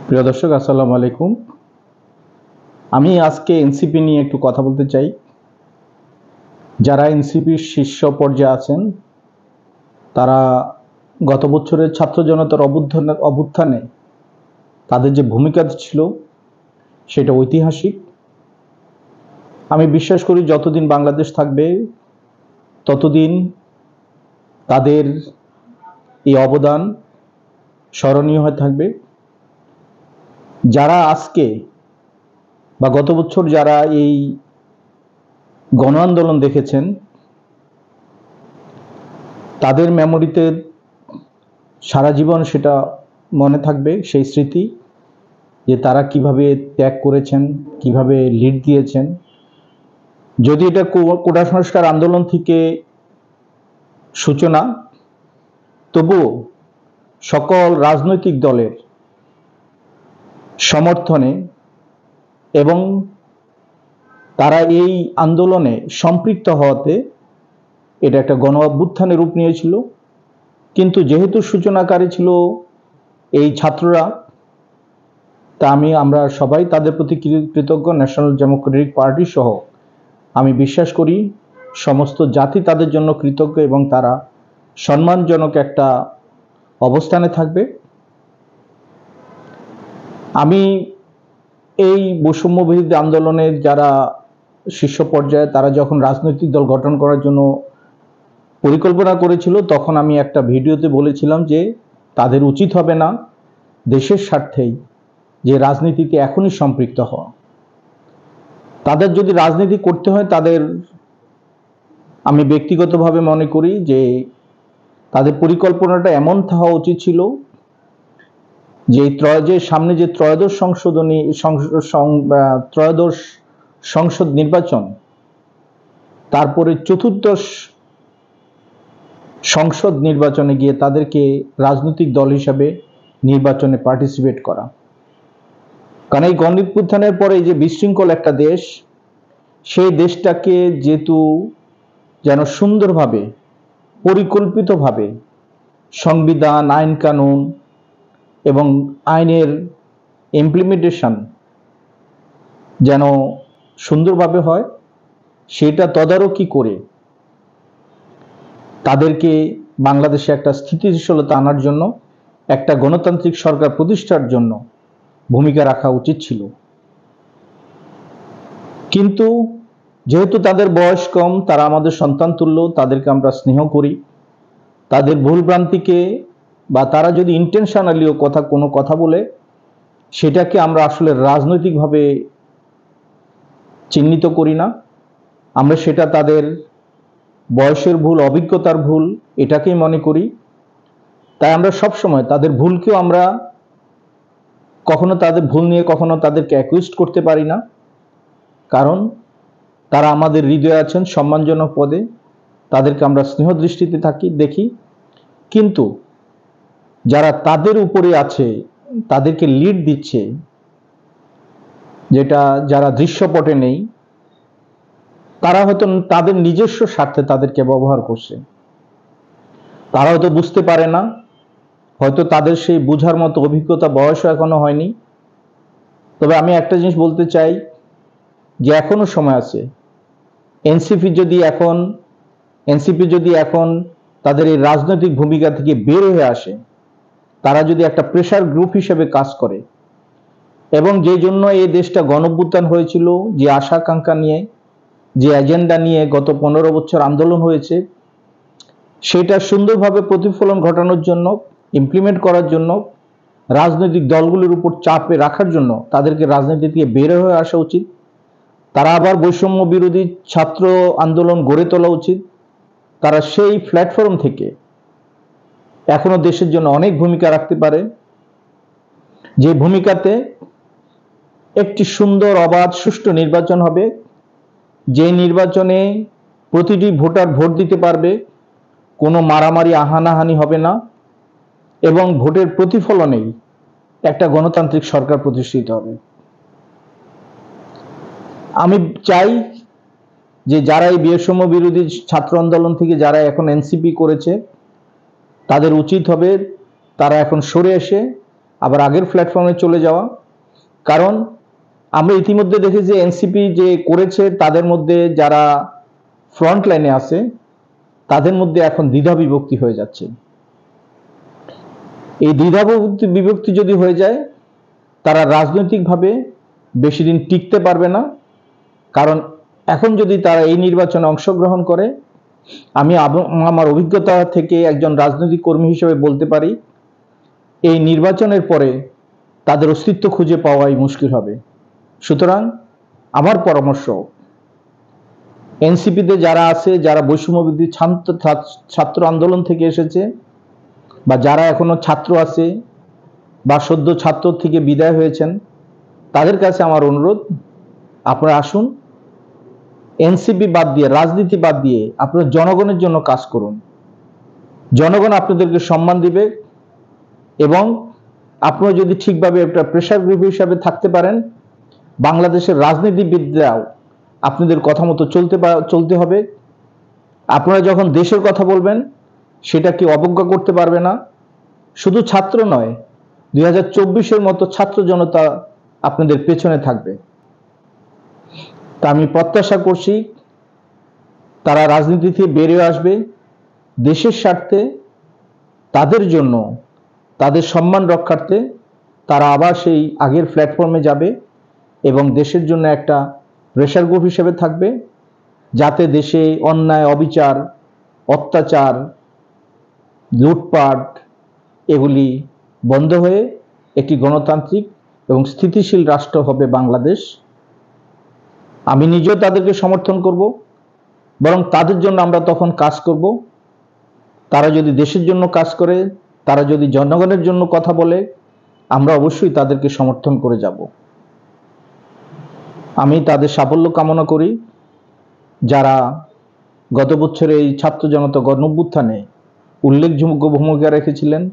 প্রিয় দর্শক, আসসালামু আলাইকুম। আমি আজকে এনসিপি নিয়ে একটু কথা বলতে চাই। যারা এনসিপির শীর্ষ পর্যায়ে আছেন তারা গত বছরের ছাত্র জনতার অভ্যুত্থানে তাদের যে ভূমিকা ছিল সেটা ঐতিহাসিক। আমি বিশ্বাস করি যতদিন বাংলাদেশ থাকবে ততদিন তাদের এই অবদান স্মরণীয় হয়ে থাকবে। যারা আজকে বা গত বছর যারা এই গণ আন্দোলন দেখেছেন তাদের মেমোরিতে সারা জীবন সেটা মনে থাকবে, সেই স্মৃতি, যে তারা কিভাবে ত্যাগ করেছেন, কিভাবে লিড দিয়েছেন। যদি এটা কোটা সংস্কার আন্দোলন থেকে সূচনা, তবুও সকল রাজনৈতিক দলের সমর্থনে এবং তারা এই আন্দোলনে সম্পৃক্ত হওয়াতে এটা একটা গণ অভ্যুত্থানের রূপ নিয়েছিল। কিন্তু যেহেতু সূচনাকারী ছিল এই ছাত্ররা, তা আমরা সবাই তাদের প্রতি কৃতজ্ঞ। ন্যাশনাল ডেমোক্রেটিক পার্টি সহ আমি বিশ্বাস করি সমস্ত জাতি তাদের জন্য কৃতজ্ঞ এবং তারা সম্মানজনক একটা অবস্থানে থাকবে। আমি এই বৈষম্য বিরোধী আন্দোলনের যারা শীর্ষ পর্যায়ে তারা যখন রাজনৈতিক দল গঠন করার জন্য পরিকল্পনা করেছিল, তখন আমি একটা ভিডিওতে বলেছিলাম যে তাদের উচিত হবে না দেশের স্বার্থেই যে রাজনীতিতে এখনই সম্পৃক্ত হওয়া। তাদের যদি রাজনীতি করতে হয়, তাদের আমি ব্যক্তিগতভাবে মনে করি যে তাদের পরিকল্পনাটা এমন হওয়া উচিত ছিল যে সামনে যে ত্রয়োদশ সংসদ নির্বাচন, তারপরে চতুর্দশ সংসদ নির্বাচনে গিয়ে তাদেরকে রাজনৈতিক দল হিসাবে নির্বাচনে পার্টিসিপেট করা। কারণ এই গণ অভ্যুত্থানের পরে যে বিশৃঙ্খল একটা দেশ, সেই দেশটাকে যেহেতু যেন সুন্দরভাবে পরিকল্পিতভাবে সংবিধান, আইন কানুন এবং আইনের ইমপ্লিমেন্টেশন যেন সুন্দরভাবে হয়, সেটা তদারকি করে তাদেরকে বাংলাদেশে একটা স্থিতিশীলতা আনার জন্য, একটা গণতান্ত্রিক সরকার প্রতিষ্ঠার জন্য ভূমিকা রাখা উচিত ছিল। কিন্তু যেহেতু তাদের বয়স কম, তারা আমাদের সন্তান তুল্য, তাদেরকে আমরা স্নেহ করি। তাদের ভুলভ্রান্তিকে বা তারা যদি ইন্টেনশনালিও কোনো কথা বলে, সেটাকে আমরা আসলে রাজনৈতিকভাবে চিহ্নিত করি না। আমরা সেটা তাদের বয়সের ভুল, অভিজ্ঞতার ভুল, এটাকেই মনে করি। তাই আমরা সবসময় তাদের ভুলকেও আমরা কখনো তাদের ভুল নিয়ে কখনো তাদেরকে অ্যাকুইস্ট করতে পারি না, কারণ তারা আমাদের হৃদয়ে আছেন সম্মানজনক পদে, তাদেরকে আমরা স্নেহ দৃষ্টিতে দেখি। কিন্তু যারা তাদের উপরে আছে, তাদেরকে লিড দিচ্ছে, যেটা যারা দৃশ্যপটে নেই, তারা হয়তো তাদের নিজস্ব স্বার্থে তাদেরকে ব্যবহার করছে। তারা হয়তো বুঝতে পারে না, হয়তো তাদের সেই বুঝার মতো অভিজ্ঞতা, বয়সও এখনো হয়নি। তবে আমি একটা জিনিস বলতে চাই যে এখনো সময় আছে। এনসিপি যদি এখন তাদের এই রাজনৈতিক ভূমিকা থেকে বের হয়ে আসে, তারা যদি একটা প্রেসার গ্রুপ হিসেবে কাজ করে এবং যে জন্য এই দেশটা গণঅভ্যুত্থান হয়েছিল, যে আশা আকাঙ্ক্ষা নিয়ে, যে এজেন্ডা নিয়ে গত 15 বছর আন্দোলন হয়েছে, সেটা সুন্দরভাবে প্রতিফলন ঘটানোর জন্য, ইমপ্লিমেন্ট করার জন্য, রাজনৈতিক দলগুলোর উপর চাপে রাখার জন্য তাদেরকে রাজনীতি থেকে বের হয়ে আসা উচিত। তারা আবার বৈষম্য বিরোধী ছাত্র আন্দোলন গড়ে তোলা উচিত। তারা সেই প্ল্যাটফর্ম থেকে এখনো দেশের জন্য অনেক ভূমিকা রাখতে পারে, যে ভূমিকাতে একটি সুন্দর, অবাধ, সুষ্ঠু নির্বাচন হবে, যে নির্বাচনে প্রতিটি ভোটার ভোট দিতে পারবে, কোনো মারামারি হানাহানি হবে না এবং ভোটের প্রতিফলনেই একটা গণতান্ত্রিক সরকার প্রতিষ্ঠিত হবে। আমি চাই যে যারা এই বৈষম্য বিরোধী ছাত্র আন্দোলন থেকে যারা এখন এনসিপি করেছে, তাদের উচিত হবে তারা এখন সরে এসে আবার আগের প্ল্যাটফর্মে চলে যাওয়া। কারণ আমরা ইতিমধ্যে দেখেছি যে এনসিপি যে করেছে, তাদের মধ্যে যারা ফ্রন্ট লাইনে আছে তাদের মধ্যে এখন দ্বিধা বিভক্তি হয়ে যাচ্ছে। এই দ্বিধা বিভক্তি যদি হয়ে যায়, তারা রাজনৈতিকভাবে বেশি দিন টিকতে পারবে না। কারণ এখন যদি তারা এই নির্বাচনে অংশগ্রহণ করে, আমি আমার অভিজ্ঞতা থেকে একজন রাজনৈতিক কর্মী হিসেবে বলতে পারি, এই নির্বাচনের পরে তাদের অস্তিত্ব খুঁজে পাওয়াই মুশকিল হবে। সুতরাং আমার পরামর্শ, এনসিপিতে যারা আছে, যারা বৈষম্যবিরোধী ছাত্র আন্দোলন থেকে এসেছে, বা যারা এখনো ছাত্র আছে বা সদ্য ছাত্র থেকে বিদায় হয়েছেন, তাদের কাছে আমার অনুরোধ, আপনারা আসুন, এনসিপি বাদ দিয়ে, রাজনীতি বাদ দিয়ে আপনারা জনগণের জন্য কাজ করুন। জনগণ আপনাদেরকে সম্মান দিবে, এবং আপনারা যদি ঠিকভাবে একটা প্রেসার গ্রুপ হিসাবে থাকতে পারেন, বাংলাদেশের রাজনীতিবিদরাও আপনাদের কথা মতো চলতে হবে। আপনারা যখন দেশের কথা বলবেন, সেটা কি অবজ্ঞা করতে পারবে না। শুধু ছাত্র নয়, 2024-এর মতো ছাত্র জনতা আপনাদের পেছনে থাকবে। তা আমি প্রত্যাশা করছি তারা রাজনীতি থেকে বেরিয়ে আসবে, দেশের স্বার্থে, তাদের জন্য, তাদের সম্মান রক্ষার্থে তারা আবার সেই আগের প্ল্যাটফর্মে যাবে এবং দেশের জন্য একটা প্রেসার গ্রুপ হিসেবে থাকবে, যাতে দেশে অন্যায়, অবিচার, অত্যাচার, লুটপাট এগুলি বন্ধ হয়ে একটি গণতান্ত্রিক এবং স্থিতিশীল রাষ্ট্র হবে বাংলাদেশ। আমি নিজেও তাদেরকে সমর্থন করব, বরং তাদের জন্য আমরা তখন কাজ করব। তারা যদি দেশের জন্য কাজ করে, তারা যদি জনগণের জন্য কথা বলে, আমরা অবশ্যই তাদেরকে সমর্থন করে যাব। আমি তাদের সাফল্য কামনা করি, যারা গত বছরে এই ছাত্র জনতা গণঅভ্যুত্থানে উল্লেখযোগ্য ভূমিকা রেখেছিলেন,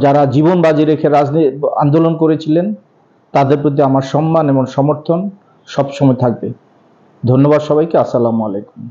যারা জীবন বাজি রেখে আন্দোলন করেছিলেন, তাদের প্রতি আমার সম্মান এবং সমর্থন সবসময় থাকবে। ধন্যবাদ সবাইকে। আসসালামু আলাইকুম।